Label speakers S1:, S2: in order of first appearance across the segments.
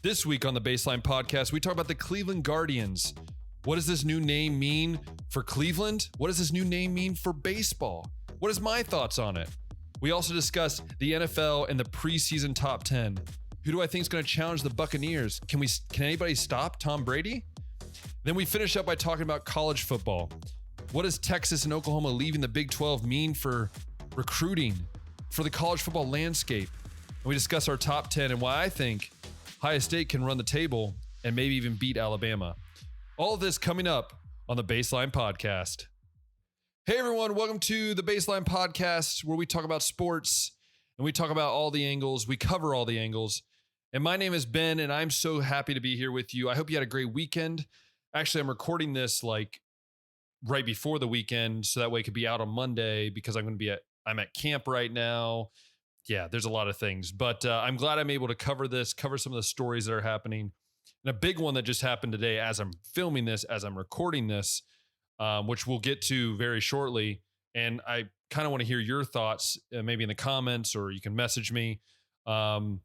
S1: This week on the Baseline Podcast, we talk about the Cleveland Guardians. What does this new name mean for Cleveland? What does this new name mean for baseball? What is my thoughts on it? We also discuss the NFL and the preseason top 10. Who do I think is going to challenge the Buccaneers? Can anybody stop Tom Brady? Then we finish up by talking about college football. What does Texas and Oklahoma leaving the Big 12 mean for recruiting, for the college football landscape? And we discuss our top 10 and why I think Ohio State can run the table and maybe even beat Alabama. All of this coming up on the Baseline Podcast. Hey everyone, welcome to the Baseline Podcast, where we talk about sports and we talk about all the angles. We cover all the angles. And my name is Ben, and I'm so happy to be here with you. I hope you had a great weekend. Actually, I'm recording this like right before the weekend, so that way it could be out on Monday because I'm at camp right now. Yeah, there's a lot of things, but I'm glad I'm able to cover some of the stories that are happening. And a big one that just happened today as I'm filming this, as I'm recording this, which we'll get to very shortly. And I kind of want to hear your thoughts, maybe in the comments, or you can message me. I know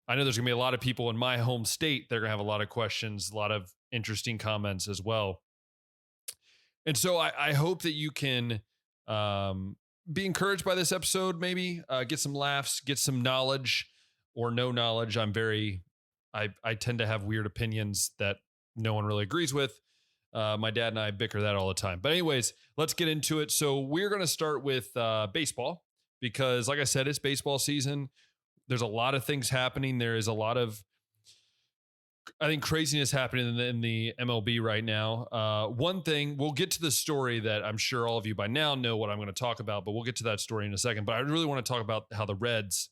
S1: there's going to be a lot of people in my home state. They're going to have a lot of questions, a lot of interesting comments as well. And so I hope that you can be encouraged by this episode, maybe get some laughs, get some knowledge or no knowledge. I tend to have weird opinions that no one really agrees with. My dad and I bicker that all the time. But anyways, let's get into it. So we're going to start with baseball because, like I said, it's baseball season. There's a lot of things happening. There is a lot of, I think, craziness happening in the MLB right now. One thing, we'll get to the story that I'm sure all of you by now know what I'm going to talk about, but we'll get to that story in a second. But I really want to talk about how the Reds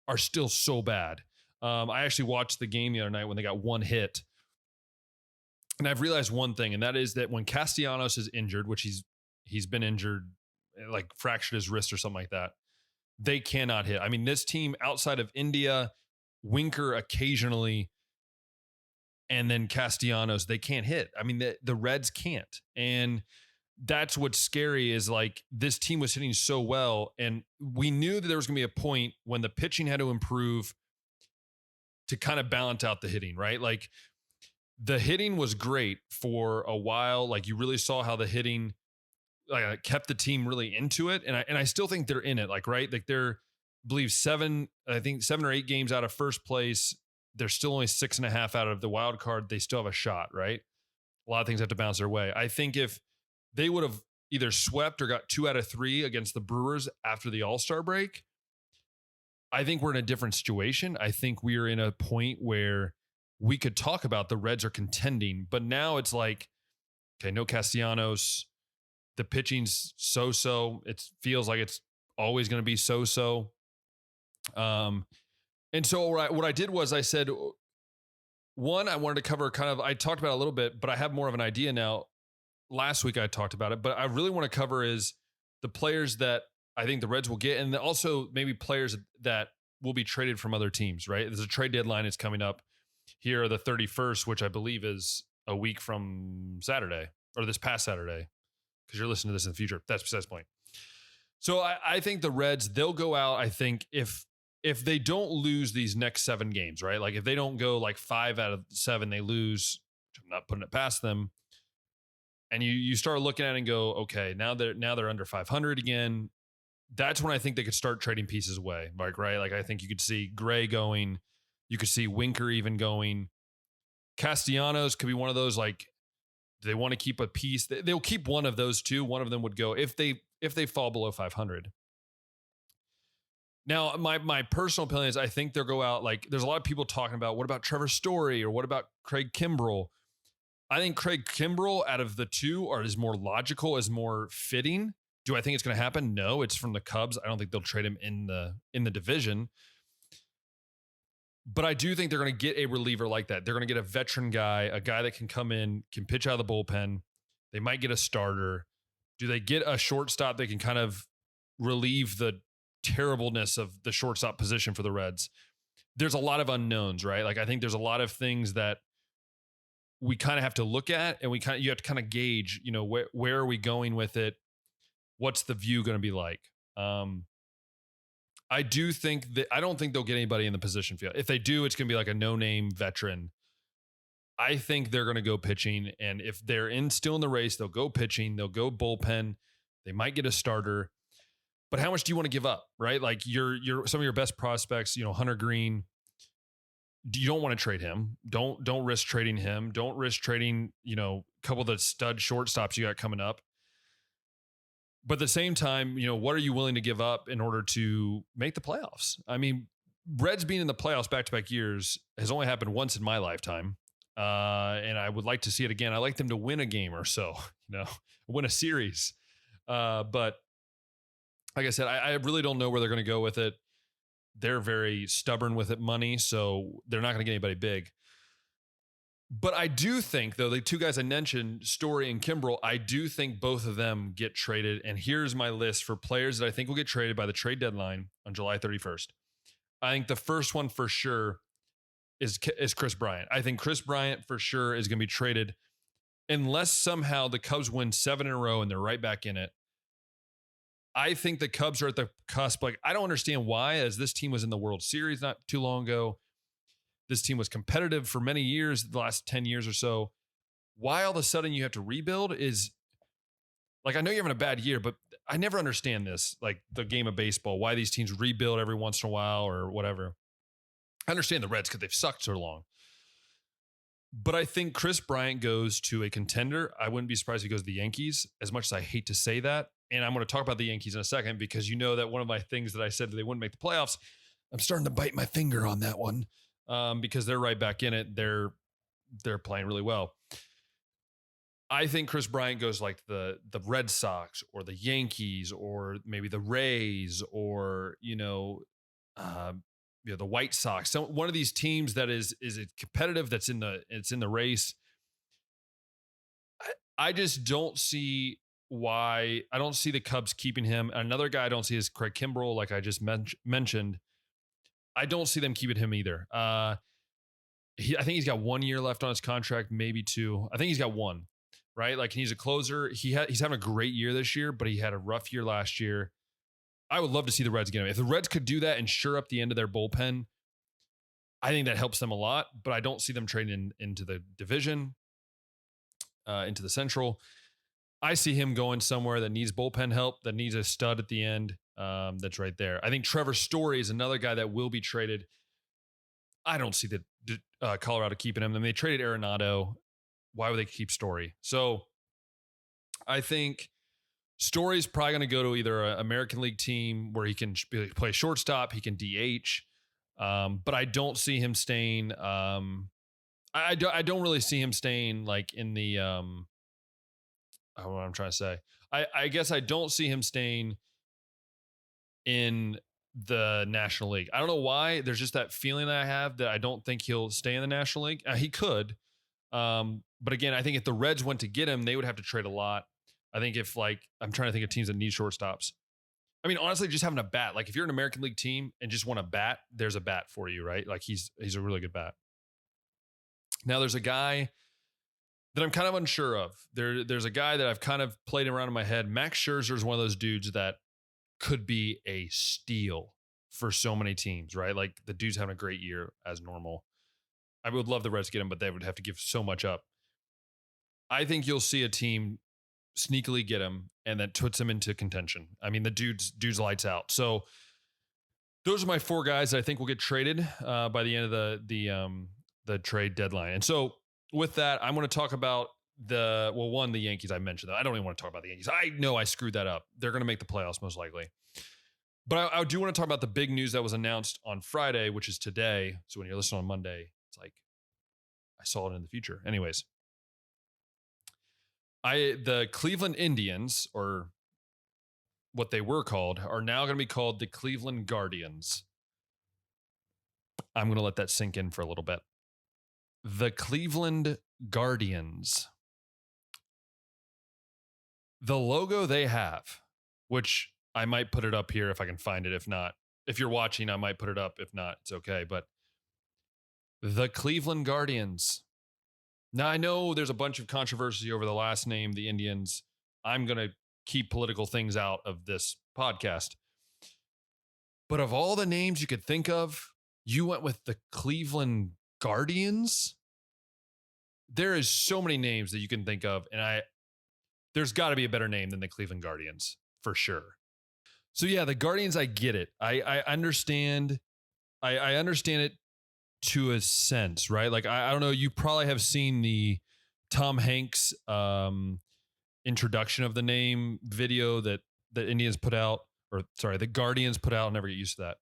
S1: are still so bad. I actually watched the game the other night when they got one hit. And I've realized one thing, and that is that when Castellanos is injured, which he's been injured, like fractured his wrist or something like that, they cannot hit. I mean, this team outside of India, Winker occasionally, and then Castellanos, they can't hit. I mean, the Reds can't. And that's what's scary is like this team was hitting so well. And we knew that there was going to be a point when the pitching had to improve to kind of balance out the hitting, right? Like the hitting was great for a while. Like you really saw how the hitting kept the team really into it. And I still think they're in it, like, right? Like they're, I believe 7 or 8 games out of first place. They're still only 6.5 out of the wild card. They still have a shot, right? A lot of things have to bounce their way. I think if they would have either swept or got 2 out of 3 against the Brewers after the All-Star break, I think we're in a different situation. I think we're in a point where we could talk about the Reds are contending, but now it's like, okay, no Castellanos. The pitching's so-so. It feels like it's always going to be so-so. And so what I did was I said, one, I wanted to cover I talked about it a little bit, but I have more of an idea now. Last week I talked about it, but I really want to cover is the players that I think the Reds will get, and also maybe players that will be traded from other teams, right? There's a trade deadline is coming up here the 31st, which I believe is a week from Saturday, or this past Saturday, because you're listening to this in the future. That's besides the point. So I think the Reds, they'll go out, I think, if they don't lose these next 7 games, right? Like if they don't go like 5 out of 7, they lose, which I'm not putting it past them. And you start looking at it and go, okay, now they're under 500 again. That's when I think they could start trading pieces away, like, right? Like I think you could see Gray going, you could see Winker even going. Castellanos could be one of those, like, do they want to keep a piece? They'll keep one of those two. One of them would go if they fall below 500. Now, my personal opinion is I think they'll go out, like, there's a lot of people talking about, what about Trevor Story or what about Craig Kimbrell? I think Craig Kimbrell out of the two is more logical, is more fitting. Do I think it's going to happen? No, it's from the Cubs. I don't think they'll trade him in the division. But I do think they're going to get a reliever like that. They're going to get a veteran guy, a guy that can come in, can pitch out of the bullpen. They might get a starter. Do they get a shortstop that can kind of relieve the terribleness of the shortstop position for the Reds? There's a lot of unknowns, right? Like I think there's a lot of things that we kind of have to look at, and you have to kind of gauge, you know, where are we going with it? What's the view going to be like? I don't think they'll get anybody in the position field. If they do, it's going to be like a no-name veteran. I think they're going to go pitching, and if they're still in the race, they'll go pitching, they'll go bullpen, they might get a starter. But how much do you want to give up, right? Like your some of your best prospects, Hunter Green, you don't want to trade him. Don't risk trading him. Don't risk trading, a couple of the stud shortstops you got coming up. But at the same time, what are you willing to give up in order to make the playoffs? I mean, Reds being in the playoffs back-to-back years has only happened once in my lifetime. And I would like to see it again. I like them to win a game or so, win a series. But like I said, I really don't know where they're going to go with it. They're very stubborn with it money, so they're not going to get anybody big. But I do think, though, the two guys I mentioned, Story and Kimbrel, I do think both of them get traded. And here's my list for players that I think will get traded by the trade deadline on July 31st. I think the first one for sure is Chris Bryant. I think Chris Bryant for sure is going to be traded unless somehow the Cubs win 7 in a row and they're right back in it. I think the Cubs are at the cusp. Like, I don't understand why, as this team was in the World Series not too long ago. This team was competitive for many years, the last 10 years or so. Why all of a sudden you have to rebuild is, like, I know you're having a bad year, but I never understand this, like the game of baseball, why these teams rebuild every once in a while or whatever. I understand the Reds because they've sucked so long. But I think Chris Bryant goes to a contender. I wouldn't be surprised if he goes to the Yankees, as much as I hate to say that. And I'm going to talk about the Yankees in a second because that one of my things that I said that they wouldn't make the playoffs, I'm starting to bite my finger on that one because they're right back in it. They're playing really well. I think Chris Bryant goes like the Red Sox or the Yankees or maybe the Rays or, the White Sox. So one of these teams that is competitive, it's in the race. I just don't see why. I don't see the Cubs keeping him. Another guy I don't see is Craig Kimbrel, like I just mentioned. I don't see them keeping him either. I think he's got 1 year left on his contract, maybe 2. I think he's got 1, right? Like, he's a closer. He's having a great year this year, but he had a rough year last year. I would love to see the Reds get him. If the Reds could do that and shore up the end of their bullpen, I think that helps them a lot, but I don't see them trading into the division, into the Central. I see him going somewhere that needs bullpen help, that needs a stud at the end. That's right there. I think Trevor Story is another guy that will be traded. I don't see the Colorado keeping him. I mean, they traded Arenado. Why would they keep Story? So I think Story's probably going to go to either an American League team where he can play shortstop, he can DH, but I don't see him staying. I don't really see him staying like in the. What I'm trying to say. I guess I don't see him staying in the National League. I don't know why. There's just that feeling that I have that I don't think he'll stay in the National League. He could. But again, I think if the Reds went to get him, they would have to trade a lot. I think if I'm trying to think of teams that need shortstops. I mean, honestly, just having a bat, like if you're an American League team and just want a bat, there's a bat for you, right? Like he's a really good bat. Now there's a guy that I'm kind of unsure of. There's a guy that I've kind of played around in my head. Max Scherzer is one of those dudes that could be a steal for so many teams, right? Like the dude's having a great year as normal. I would love the Reds to get him, but they would have to give so much up. I think you'll see a team sneakily get him and that puts him into contention. I mean, the dude's lights out. So those are my 4 guys that I think will get traded by the end of the trade deadline. And so with that, I'm going to talk about the Yankees I mentioned. I don't even want to talk about the Yankees. I know I screwed that up. They're going to make the playoffs most likely. But I do want to talk about the big news that was announced on Friday, which is today. So when you're listening on Monday, it's like I saw it in the future. Anyways, the Cleveland Indians, or what they were called, are now going to be called the Cleveland Guardians. I'm going to let that sink in for a little bit. The Cleveland Guardians. The logo they have, which I might put it up here if I can find it. If not, if you're watching, I might put it up. If not, it's okay. But the Cleveland Guardians. Now, I know there's a bunch of controversy over the last name, the Indians. I'm going to keep political things out of this podcast. But of all the names you could think of, you went with the Cleveland Guardians. There is so many names that you can think of, and there's got to be a better name than the Cleveland Guardians for sure. So yeah, the Guardians, I get it. I understand. I understand it to a sense, right? Like I don't know. You probably have seen the Tom Hanks introduction of the name video that the Indians put out, or sorry, the Guardians put out. I'll never get used to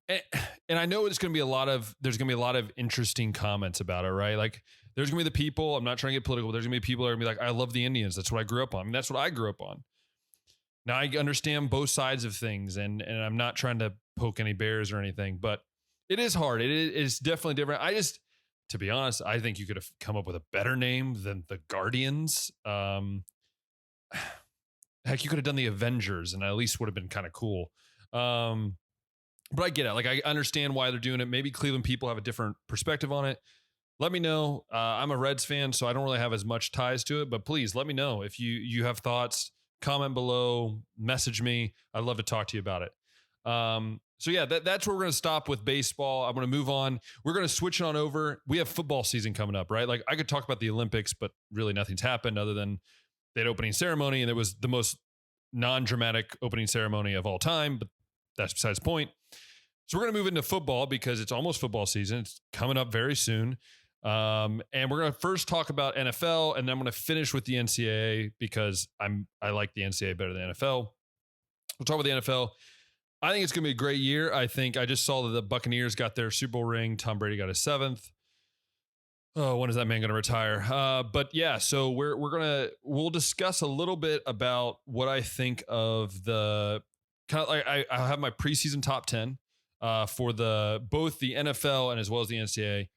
S1: that. And I know there's going to be a lot of interesting comments about it, right? Like there's going to be the people, I'm not trying to get political, but there's going to be people that are going to be like, I love the Indians. That's what I grew up on. I mean, that's what I grew up on. Now I understand both sides of things, and I'm not trying to poke any bears or anything, but it is hard. It's definitely different. To be honest, I think you could have come up with a better name than the Guardians. Heck, you could have done the Avengers, and at least would have been kind of cool. But I get it. Like, I understand why they're doing it. Maybe Cleveland people have a different perspective on it. Let me know. I'm a Reds fan, so I don't really have as much ties to it, but please let me know if you have thoughts. Comment below, message me. I'd love to talk to you about it. So yeah, that's where we're going to stop with baseball. I'm going to move on. We're going to switch on over. We have football season coming up, right? Like I could talk about the Olympics, but really nothing's happened other than that opening ceremony. And it was the most non-dramatic opening ceremony of all time, but that's besides the point. So we're going to move into football because it's almost football season. It's coming up very soon. And we're going to first talk about NFL, and then I'm going to finish with the NCAA because I like the NCAA better than NFL. We'll talk about the NFL. I think it's going to be a great year. I think I just saw that the Buccaneers got their Super Bowl ring. Tom Brady got his 7th. Oh, when is that man going to retire? But yeah, so we'll discuss a little bit about what I think of the kind of like I have my preseason top 10 for both the NFL and as well as the NCAA.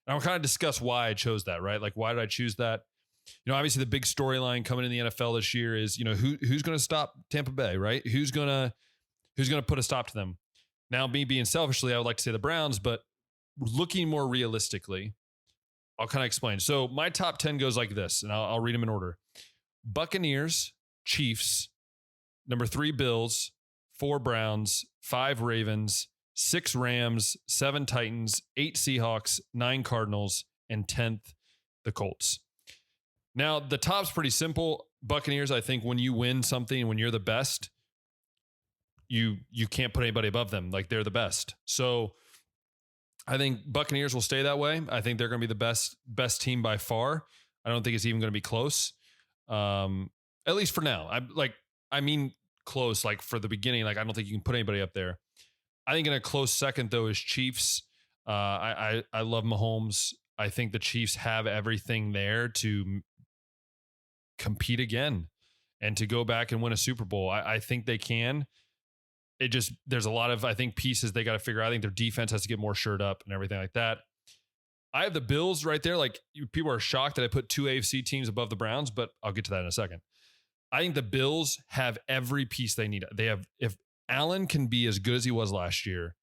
S1: And I'll kind of discuss why I chose that, right? Like, why did I choose that? You know, obviously the big storyline coming in the NFL this year is, you know, who's going to stop Tampa Bay, right? Who's going to put a stop to them? Now, me being selfishly, I would like to say the Browns, but looking more realistically, I'll kind of explain. So my top 10 goes like this, and I'll read them in order. Buccaneers, Chiefs, number 3 Bills, 4 Browns, 5 Ravens, 6 Rams, 7 Titans, 8 Seahawks, 9 Cardinals, and 10th, the Colts. Now, the top's pretty simple. Buccaneers, I think when you win something, when you're the best, you can't put anybody above them. Like, they're the best. So I think Buccaneers will stay that way. I think they're going to be the best team by far. I don't think it's even going to be close. At least for now. I mean close, like for the beginning. Like, I don't think you can put anybody up there. I think in a close second, though, is Chiefs. I love Mahomes. I think the Chiefs have everything there to compete again and to go back and win a Super Bowl. I think they can. There's a lot of, I think, pieces they got to figure out. I think their defense has to get more shored up and everything like that. I have the Bills right there. Like, people are shocked that I put 2 AFC teams above the Browns, but I'll get to that in a second. I think the Bills have every piece they need. If Allen can be as good as he was last year,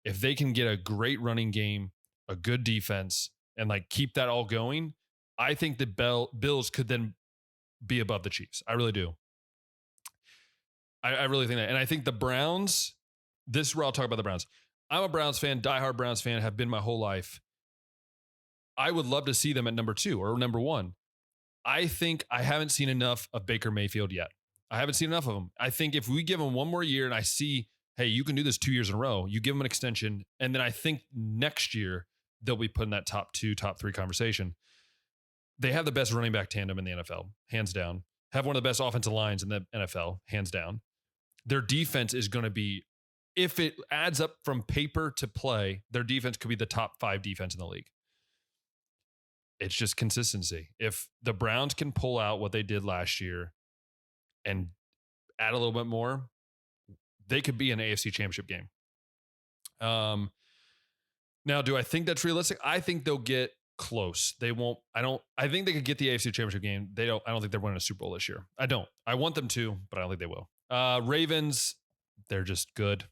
S1: if they can get a great running game, a good defense, and like keep that all going, I think the Bills could then be above the Chiefs. I really do. I really think that. And I think the Browns, this is where I'll talk about the Browns. I'm a Browns fan, diehard Browns fan, have been my whole life. I would love to see them at number 2 or number 1. I think I haven't seen enough of Baker Mayfield yet. I haven't seen enough of him. I think if we give him one more year and I see, hey, you can do this 2 years in a row, you give him an extension, and then I think next year they'll be put in that top 2, top 3 conversation. They have the best running back tandem in the NFL, hands down. Have one of the best offensive lines in the NFL, hands down. Their defense is going to be, if it adds up from paper to play, their defense could be the top 5 defense in the league. It's just consistency. If the Browns can pull out what they did last year and add a little bit more, they could be an AFC championship game. Now, do I think that's realistic? I think they'll get close. They won't. I think they could get the AFC championship game. I don't think they're winning a Super Bowl this year. I don't. I want them to, but I don't think they will. Ravens, they're just good.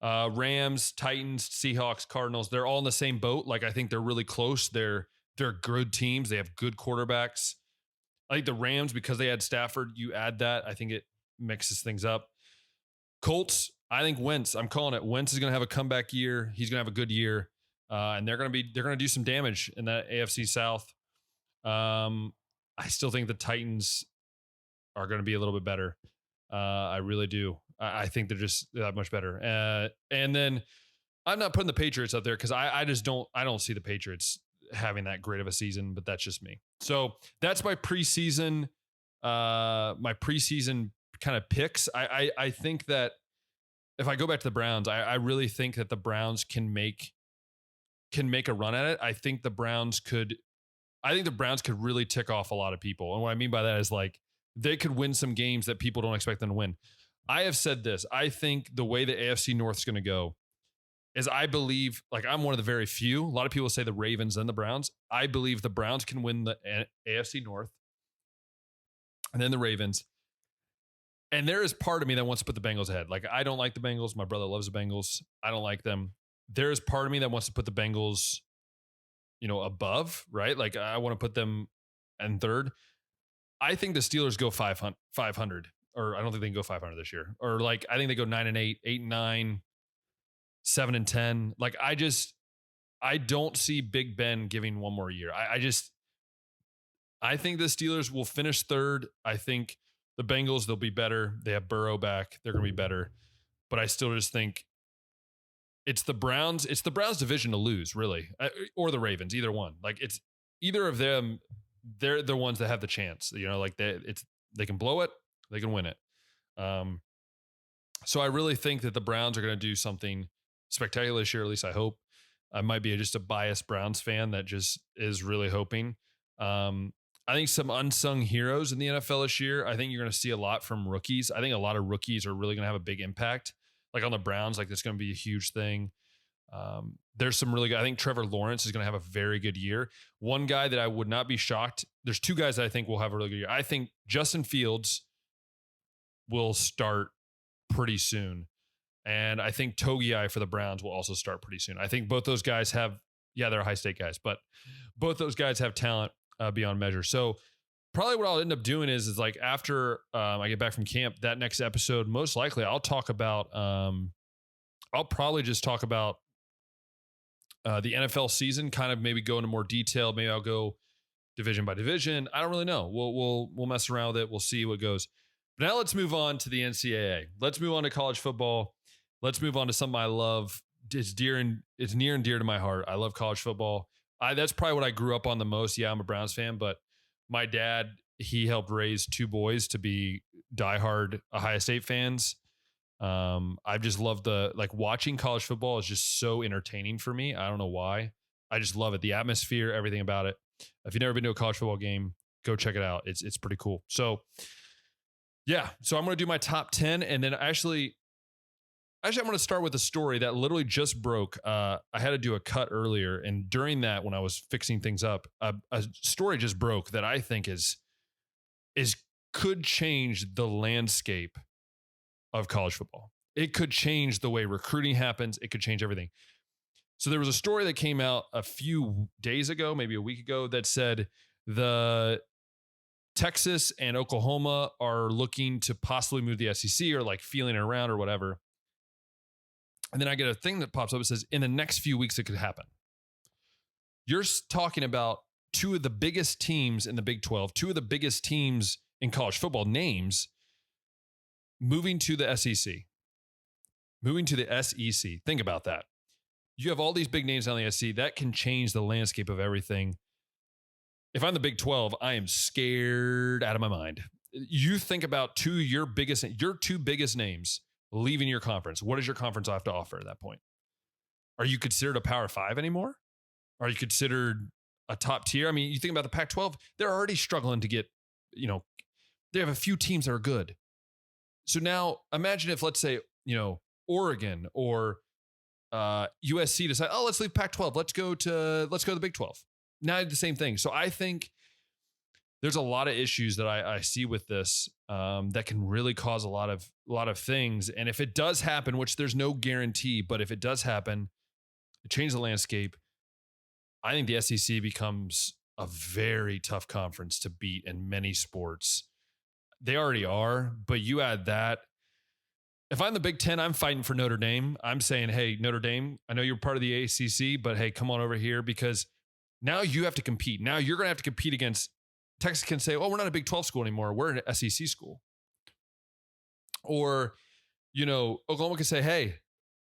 S1: Rams, Titans, Seahawks, Cardinals, they're all in the same boat. Like, I think they're really close. They're good teams. They have good quarterbacks. I think the Rams, because they had Stafford, you add that, I think it mixes things up. Colts, I think Wentz, I'm calling it. Wentz is going to have a comeback year. He's going to have a good year. And they're going to do some damage in that AFC South. I still think the Titans are going to be a little bit better. I really do. I think they're just that much better. And then I'm not putting the Patriots up there because I don't see the Patriots having that great of a season, but that's just me. So that's my preseason kind of picks. I think that if I go back to the Browns, I really think that the Browns can make a run at it. I think the Browns could really tick off a lot of people. And what I mean by that is like they could win some games that people don't expect them to win. I have said this. I think the way the AFC North is going to go is I believe, like I'm one of the very few. A lot of people say the Ravens and the Browns. I believe the Browns can win the AFC North and then the Ravens. And there is part of me that wants to put the Bengals ahead. Like I don't like the Bengals. My brother loves the Bengals. I don't like them. There is part of me that wants to put the Bengals, above, right? Like I want to put them in third. I think the Steelers go 500, or I don't think they can go 500 this year. Or like, I think they go 9-8, 8-9, 7-10. Like I don't see Big Ben giving one more year. I think the Steelers will finish third. I think the Bengals, they'll be better. They have Burrow back. They're going to be better. But I still just think it's the Browns division to lose, really, or the Ravens, either one. Like it's either of them. They're the ones that have the chance. Like they can blow it, they can win it. So I really think that the Browns are going to do something spectacular this year. At least I hope. I might be just a biased Browns fan that just is really hoping. I think some unsung heroes in the NFL this year. I think you're going to see a lot from rookies. I think a lot of rookies are really going to have a big impact. Like on the Browns, like that's going to be a huge thing. There's some really good. I think Trevor Lawrence is going to have a very good year. One guy that I would not be shocked. There's two guys that I think will have a really good year. I think Justin Fields will start pretty soon. And I think Togiai for the Browns will also start pretty soon. I think both those guys have, they're high state guys, but both those guys have talent beyond measure. So probably what I'll end up doing is like after I get back from camp, that next episode, most likely I'll talk about, I'll probably just talk about the NFL season, kind of maybe go into more detail. Maybe I'll go division by division. I don't really know. We'll mess around with it. We'll see what goes. But now let's move on to the NCAA. Let's move on to college football. Let's move on to something I love. It's near and dear to my heart. I love college football. That's probably what I grew up on the most. Yeah, I'm a Browns fan, but my dad, he helped raise two boys to be diehard Ohio State fans. I've just loved watching college football is just so entertaining for me. I don't know why. I just love it. The atmosphere, everything about it. If you've never been to a college football game, go check it out. It's pretty cool. So yeah. So I'm going to do my top 10. And then actually I'm going to start with a story that literally just broke. I had to do a cut earlier. And during that, when I was fixing things up, a story just broke that I think could change the landscape of college football. It could change the way recruiting happens. It could change everything. So there was a story that came out a few days ago, maybe a week ago, that said the Texas and Oklahoma are looking to possibly move the SEC or like feeling it around or whatever. And then I get a thing that pops up. It says in the next few weeks, it could happen. You're talking about two of the biggest teams in the Big 12, two of the biggest teams in college football names moving to the SEC. Moving to the SEC. Think about that. You have all these big names on the SEC. That can change the landscape of everything. If I'm the Big 12, I am scared out of my mind. You think about your two biggest names leaving your conference. What does your conference have to offer at that point? Are you considered a Power 5 anymore? Are you considered a top tier? I mean, you think about the Pac-12, they're already struggling to get, they have a few teams that are good. So now imagine if, let's say, Oregon or USC decide, let's leave Pac-12. Let's go to the Big 12. Now the same thing. So I think there's a lot of issues that I see with this that can really cause a lot of things. And if it does happen, which there's no guarantee, but if it does happen, it changes the landscape. I think the SEC becomes a very tough conference to beat in many sports. They already are, but you add that. If I'm the Big Ten, I'm fighting for Notre Dame. I'm saying, hey, Notre Dame, I know you're part of the ACC, but hey, come on over here because now you have to compete. Now you're going to have to compete against Texas can say, oh, we're not a Big 12 school anymore. We're an SEC school. Or, Oklahoma can say, hey,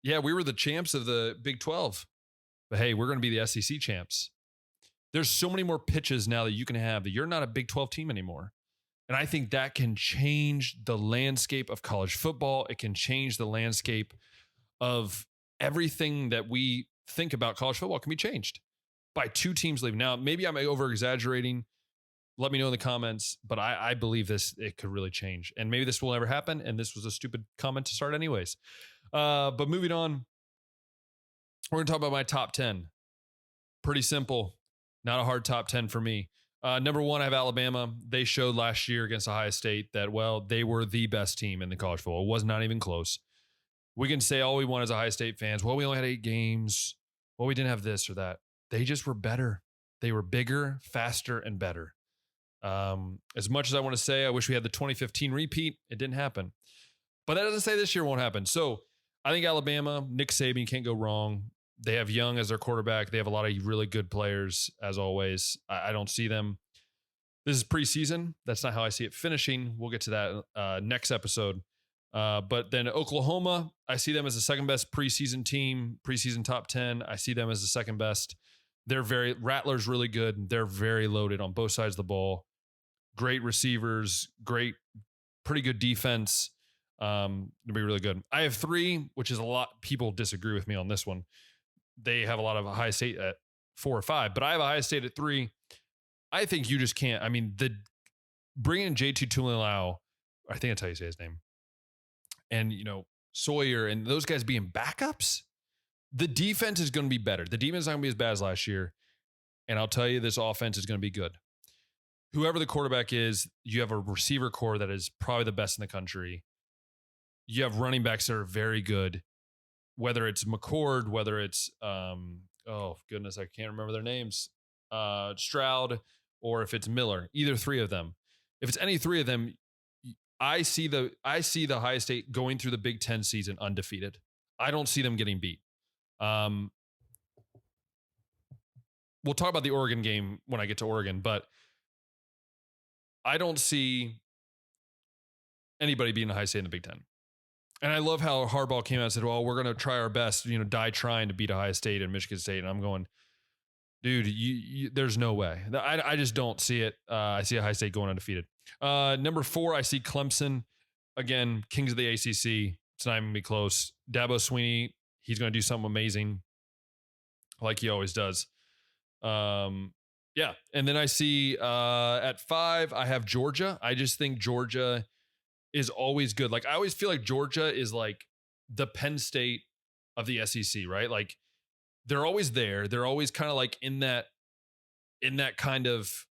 S1: yeah, we were the champs of the Big 12, but hey, we're going to be the SEC champs. There's so many more pitches now that you can have that you're not a Big 12 team anymore. And I think that can change the landscape of college football. It can change the landscape of everything that we think about college football can be changed by two teams leaving. Now, maybe I'm over exaggerating. Let me know in the comments, but I believe it could really change. And maybe this will never happen. And this was a stupid comment to start anyways. But moving on, we're going to talk about my top 10. Pretty simple. Not a hard top 10 for me. Number one, I have Alabama. They showed last year against Ohio State that, well, they were the best team in the college football. It was not even close. We can say all we want as Ohio State fans. Well, we only had 8 games. Well, we didn't have this or that. They just were better. They were bigger, faster, and better. As much as I want to say, I wish we had the 2015 repeat. It didn't happen. But that doesn't say this year won't happen. So I think Alabama, Nick Saban, can't go wrong. They have Young as their quarterback. They have a lot of really good players, as always. I don't see them. This is preseason. That's not how I see it finishing. We'll get to that next episode. But then Oklahoma, I see them as the second best preseason team, preseason top 10. I see them as the second best. Rattler's really good. They're very loaded on both sides of the ball. Great receivers, pretty good defense. It'll be really good. I have 3, which is a lot. People disagree with me on this one. They have a lot of Ohio State at 4 or 5, but I have Ohio State at 3. I think you just can't. I mean, bringing in J.T. Tuilalau, I think that's how you say his name, and Sawyer and those guys being backups, the defense is going to be better. The defense is not going to be as bad as last year, and I'll tell you, this offense is going to be good. Whoever the quarterback is, you have a receiver core that is probably the best in the country. You have running backs that are very good. Whether it's McCord, whether it's, oh goodness, I can't remember their names, Stroud, or if it's Miller, either 3 of them. If it's any 3 of them, I see the Ohio State going through the Big Ten season undefeated. I don't see them getting beat. We'll talk about the Oregon game when I get to Oregon, but I don't see anybody beating Ohio State in the Big Ten. And I love how Harbaugh came out and said, well, we're going to try our best, die trying to beat Ohio State and Michigan State. And I'm going, dude, there's no way. I just don't see it. I see Ohio State going undefeated. Number 4, I see Clemson. Again, kings of the ACC. It's not even going to be close. Dabo Swinney, he's going to do something amazing like he always does. Yeah. And then I see at 5, I have Georgia. I just think Georgia is always good. Like I always feel like Georgia is like the Penn State of the SEC, right? Like they're always there. They're always kind of like in that kind of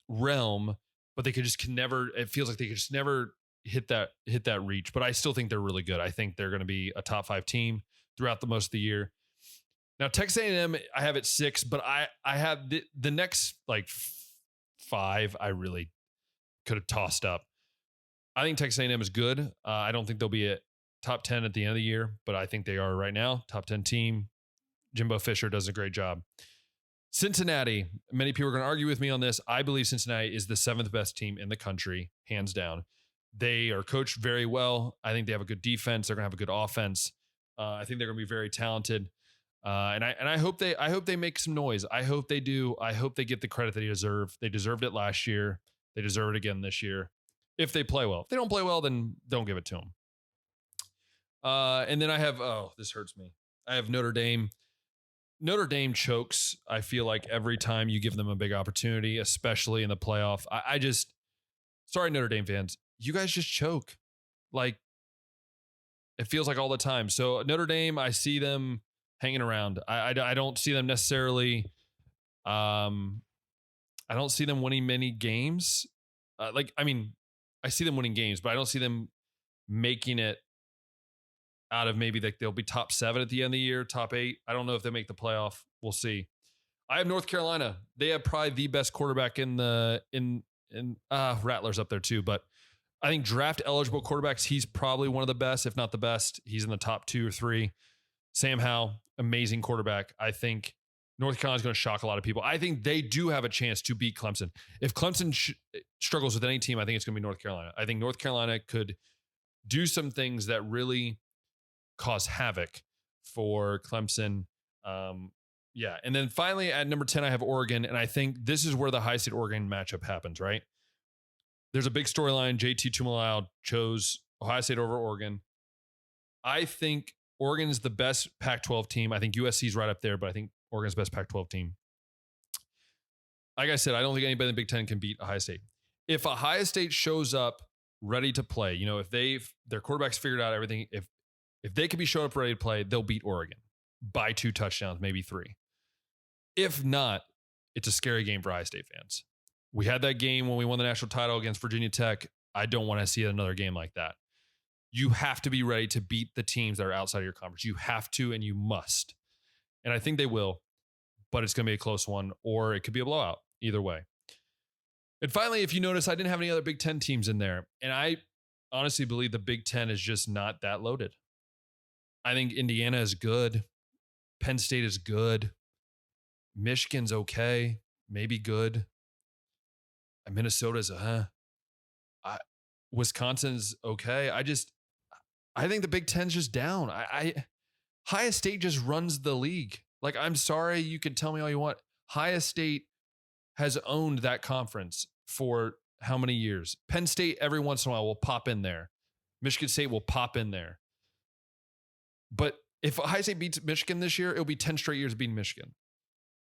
S1: realm, but they it feels like they could just never hit that reach. But I still think they're really good. I think they're going to be a top 5 team throughout the most of the year. Now Texas A&M, I have at 6, but I have the next like 5 I really could have tossed up. I think Texas A&M is good. I don't think they'll be at top 10 at the end of the year, but I think they are right now. Top 10 team. Jimbo Fisher does a great job. Cincinnati, many people are going to argue with me on this. I believe Cincinnati is the 7th best team in the country, hands down. They are coached very well. I think they have a good defense. They're going to have a good offense. I think they're going to be very talented. And I hope they make some noise. I hope they do. I hope they get the credit that they deserve. They deserved it last year. They deserve it again this year. If they play well. If they don't play well, then don't give it to them. And then I have, this hurts me. I have Notre Dame. Notre Dame chokes, I feel like, every time you give them a big opportunity, especially in the playoff. Sorry, Notre Dame fans. You guys just choke. Like, it feels like all the time. So Notre Dame, I see them hanging around. I don't see them necessarily. I don't see them winning many games. I see them winning games, but I don't see them making it out of maybe like they'll be top 7 at the end of the year, top 8. I don't know if they make the playoff. We'll see. I have North Carolina. They have probably the best quarterback in Rattler's up there too, but I think draft eligible quarterbacks, he's probably one of the best, if not the best. He's in the top 2 or 3. Sam Howell, amazing quarterback. I think North Carolina's going to shock a lot of people. I think they do have a chance to beat Clemson. If Clemson struggles with any team, I think it's going to be North Carolina. I think North Carolina could do some things that really cause havoc for Clemson. Yeah. And then finally at number 10, I have Oregon. And I think this is where the High State Oregon matchup happens, right? There's a big storyline. JT Tuimoloau chose Ohio State over Oregon. I think Oregon's the best Pac-12 team. I think USC's right up there, but I think Oregon's the best Pac-12 team. Like I said, I don't think anybody in the Big Ten can beat Ohio State. If Ohio State shows up ready to play, if their quarterback's figured out everything, if they can be showing up ready to play, they'll beat Oregon by 2 touchdowns, maybe 3. If not, it's a scary game for Ohio State fans. We had that game when we won the national title against Virginia Tech. I don't want to see another game like that. You have to be ready to beat the teams that are outside of your conference. You have to, and you must. And I think they will, but it's going to be a close one, or it could be a blowout. Either way. And finally, if you notice, I didn't have any other Big Ten teams in there. And I honestly believe the Big Ten is just not that loaded. I think Indiana is good. Penn State is good. Michigan's okay. Maybe good. And Minnesota's Wisconsin's okay. I think the Big Ten's just down. Ohio State just runs the league. Like, I'm sorry, you can tell me all you want. Ohio State has owned that conference for how many years? Penn State every once in a while will pop in there. Michigan State will pop in there. But if Ohio State beats Michigan this year, it'll be 10 straight years of beating Michigan.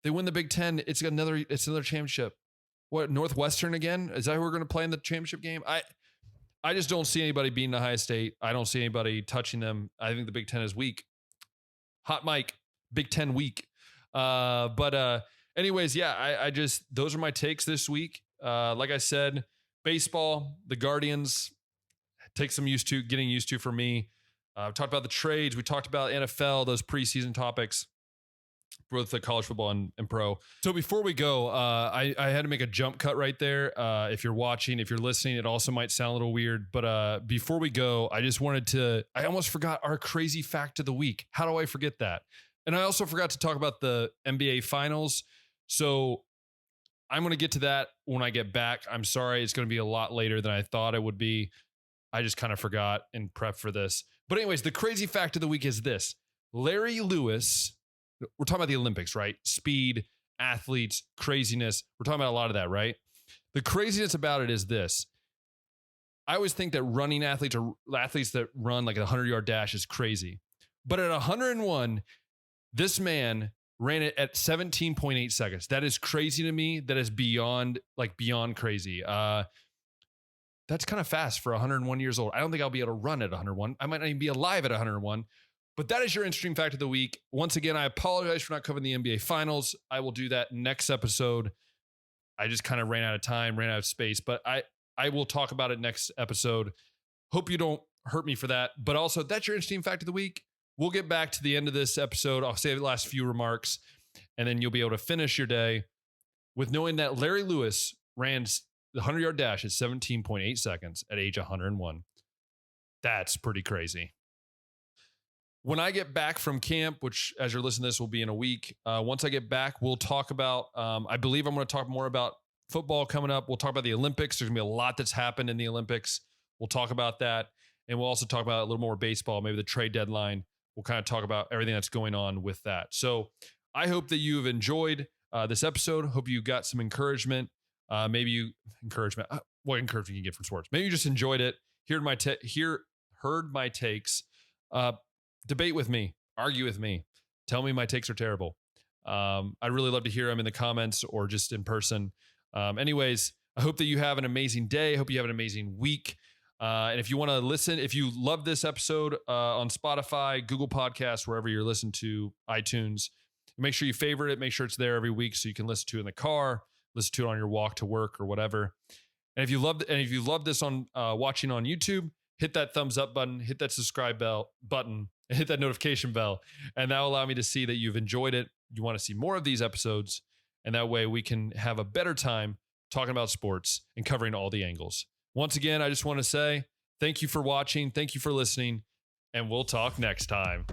S1: They win the Big Ten, it's another championship. What, Northwestern again? Is that who we're going to play in the championship game? I just don't see anybody beating Ohio State. I don't see anybody touching them. I think the Big Ten is weak. Hot mic, Big Ten weak. Anyways, yeah, those are my takes this week. Like I said, baseball, the Guardians, take some getting used to for me. We talked about the trades. We talked about NFL, those preseason topics, both the college football and pro. So before we go, I had to make a jump cut right there. If you're watching, if you're listening, it also might sound a little weird. But before we go, I almost forgot our crazy fact of the week. How do I forget that? And I also forgot to talk about the NBA Finals. So I'm going to get to that when I get back. I'm sorry. It's going to be a lot later than I thought it would be. I just kind of forgot and prep for this. But anyways, the crazy fact of the week is this. Larry Lewis, we're talking about the Olympics, right? Speed, athletes, craziness. We're talking about a lot of that, right? The craziness about it is this. I always think that running athletes or athletes that run like a 100-yard dash is crazy. But at 101, this man ran it at 17.8 seconds. That is crazy to me. That is beyond crazy. That's kind of fast for 101 years old. I don't think I'll be able to run at 101. I might not even be alive at 101. But that is your interesting fact of the week. Once again, I apologize for not covering the NBA Finals. I will do that next episode. I just kind of ran out of time, ran out of space. But I will talk about it next episode. Hope you don't hurt me for that. But also, that's your interesting fact of the week. We'll get back to the end of this episode. I'll say the last few remarks, and then you'll be able to finish your day with knowing that Larry Lewis ran the 100-yard dash at 17.8 seconds at age 101. That's pretty crazy. When I get back from camp, which as you're listening to this will be in a week, once I get back, we'll talk about, I believe I'm going to talk more about football coming up. We'll talk about the Olympics. There's going to be a lot that's happened in the Olympics. We'll talk about that. And we'll also talk about a little more baseball, maybe the trade deadline. We'll kind of talk about everything that's going on with that. So I hope that you've enjoyed this episode. Hope you got some encouragement. What encouragement can you get from sports? Maybe you just enjoyed it. Heard my takes. Debate with me, argue with me. Tell me my takes are terrible. I'd really love to hear them in the comments or just in person. Anyways, I hope that you have an amazing day. I hope you have an amazing week. And if you want to listen, if you love this episode on Spotify, Google Podcasts, wherever you're listening to, iTunes, make sure you favorite it. Make sure it's there every week so you can listen to it in the car, listen to it on your walk to work or whatever. And if you love this on watching on YouTube, hit that thumbs up button, hit that subscribe button, and hit that notification bell. And that will allow me to see that you've enjoyed it. You want to see more of these episodes. And that way we can have a better time talking about sports and covering all the angles. Once again, I just want to say thank you for watching. Thank you for listening, and we'll talk next time.